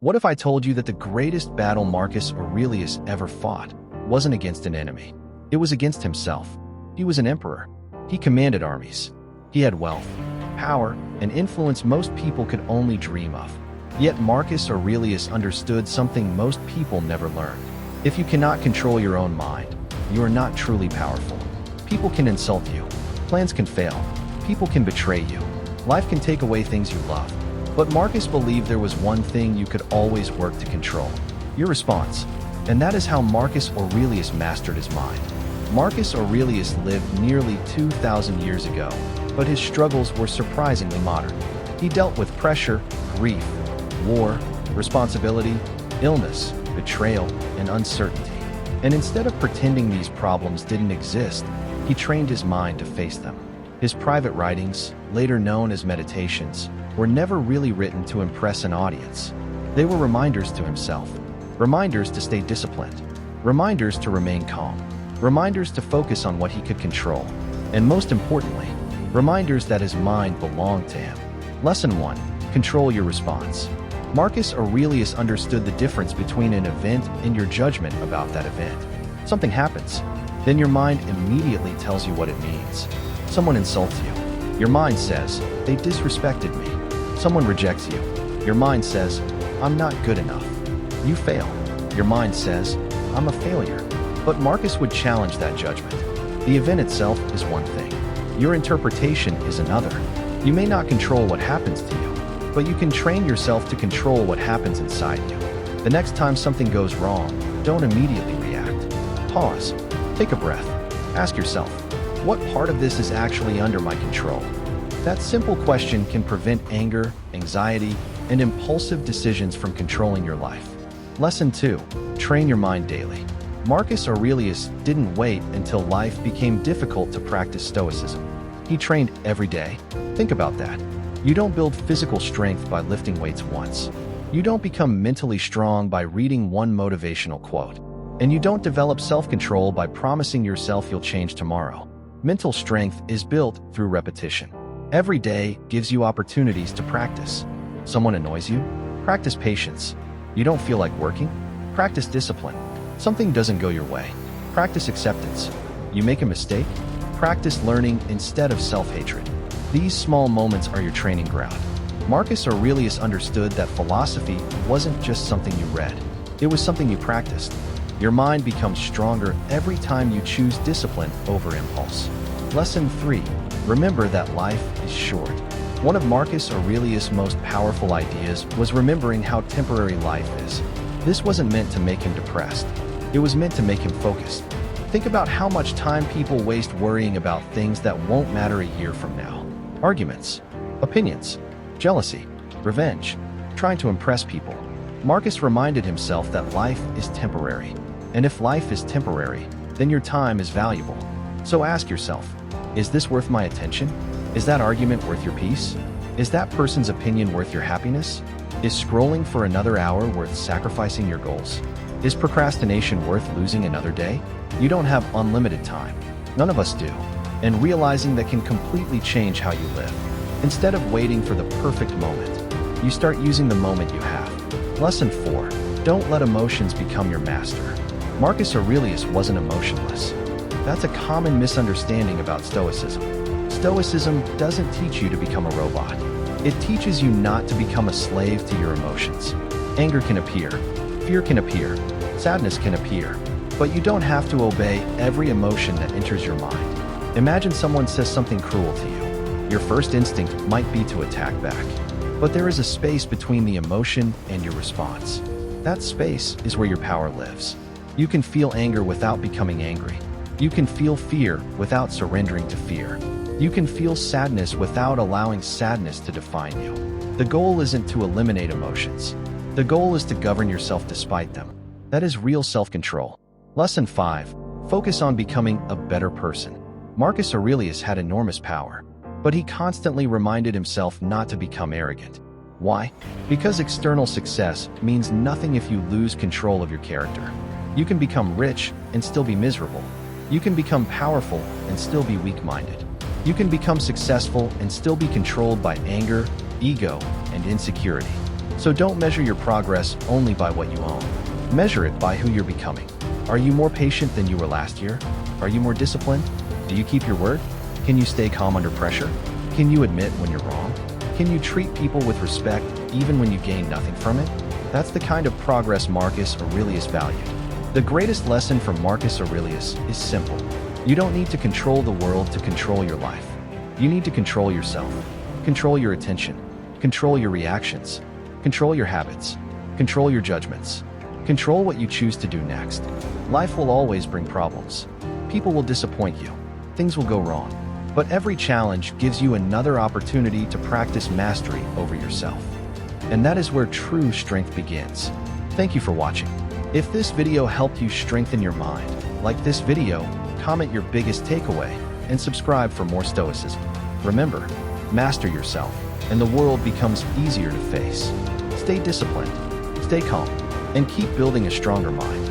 What if I told you that the greatest battle Marcus Aurelius ever fought wasn't against an enemy? It was against himself. He was an emperor. He commanded armies. He had wealth, power, and influence most people could only dream of. Yet Marcus Aurelius understood something most people never learned. If you cannot control your own mind, you are not truly powerful. People can insult you. Plans can fail. People can betray you. Life can take away things you love. But Marcus believed there was one thing you could always work to control: your response. And that is how Marcus Aurelius mastered his mind. Marcus Aurelius lived nearly 2,000 years ago, but his struggles were surprisingly modern. He dealt with pressure, grief, war, responsibility, illness, betrayal, and uncertainty. And instead of pretending these problems didn't exist, he trained his mind to face them. His private writings, later known as meditations, were never really written to impress an audience. They were reminders to himself, reminders to stay disciplined, reminders to remain calm, reminders to focus on what he could control, and most importantly, reminders that his mind belonged to him. Lesson 1. Control your response. Marcus Aurelius understood the difference between an event and your judgment about that event. Something happens, then your mind immediately tells you what it means. Someone insults you. Your mind says, "They disrespected me." Someone rejects you. Your mind says, "I'm not good enough." You fail. Your mind says, "I'm a failure." But Marcus would challenge that judgment. The event itself is one thing. Your interpretation is another. You may not control what happens to you, but you can train yourself to control what happens inside you. The next time something goes wrong, don't immediately react. Pause. Take a breath. Ask yourself, what part of this is actually under my control? That simple question can prevent anger, anxiety, and impulsive decisions from controlling your life. Lesson 2. Train your mind daily. Marcus Aurelius didn't wait until life became difficult to practice Stoicism. He trained every day. Think about that. You don't build physical strength by lifting weights once. You don't become mentally strong by reading one motivational quote. And you don't develop self-control by promising yourself you'll change tomorrow. Mental strength is built through repetition. Every day gives you opportunities to practice. Someone annoys you? Practice patience. You don't feel like working? Practice discipline. Something doesn't go your way? Practice acceptance. You make a mistake? Practice learning instead of self-hatred. These small moments are your training ground. Marcus Aurelius understood that philosophy wasn't just something you read. It was something you practiced. Your mind becomes stronger every time you choose discipline over impulse. Lesson 3. Remember that life is short. One of Marcus Aurelius' most powerful ideas was remembering how temporary life is. This wasn't meant to make him depressed. It was meant to make him focused. Think about how much time people waste worrying about things that won't matter a year from now. Arguments, opinions, jealousy, revenge, trying to impress people. Marcus reminded himself that life is temporary. And if life is temporary, then your time is valuable. So ask yourself, is this worth my attention? Is that argument worth your peace? Is that person's opinion worth your happiness? Is scrolling for another hour worth sacrificing your goals? Is procrastination worth losing another day? You don't have unlimited time. None of us do. And realizing that can completely change how you live. Instead of waiting for the perfect moment, you start using the moment you have. Lesson 4. Don't let emotions become your master. Marcus Aurelius wasn't emotionless. That's a common misunderstanding about Stoicism. Stoicism doesn't teach you to become a robot. It teaches you not to become a slave to your emotions. Anger can appear, fear can appear, sadness can appear, but you don't have to obey every emotion that enters your mind. Imagine someone says something cruel to you. Your first instinct might be to attack back, but there is a space between the emotion and your response. That space is where your power lives. You can feel anger without becoming angry. You can feel fear without surrendering to fear. You can feel sadness without allowing sadness to define you. The goal isn't to eliminate emotions. The goal is to govern yourself despite them. That is real self-control. Lesson 5. Focus on becoming a better person. Marcus Aurelius had enormous power, but he constantly reminded himself not to become arrogant. Why? Because external success means nothing if you lose control of your character. You can become rich and still be miserable. You can become powerful and still be weak-minded. You can become successful and still be controlled by anger, ego, and insecurity. So don't measure your progress only by what you own. Measure it by who you're becoming. Are you more patient than you were last year? Are you more disciplined? Do you keep your word? Can you stay calm under pressure? Can you admit when you're wrong? Can you treat people with respect even when you gain nothing from it? That's the kind of progress Marcus Aurelius valued. The greatest lesson from Marcus Aurelius is simple. You don't need to control the world to control your life. You need to control yourself. Control your attention. Control your reactions. Control your habits. Control your judgments. Control what you choose to do next. Life will always bring problems. People will disappoint you. Things will go wrong. But every challenge gives you another opportunity to practice mastery over yourself. And that is where true strength begins. Thank you for watching. If this video helped you strengthen your mind, like this video, comment your biggest takeaway, and subscribe for more Stoicism. Remember, master yourself, and the world becomes easier to face. Stay disciplined, stay calm, and keep building a stronger mind.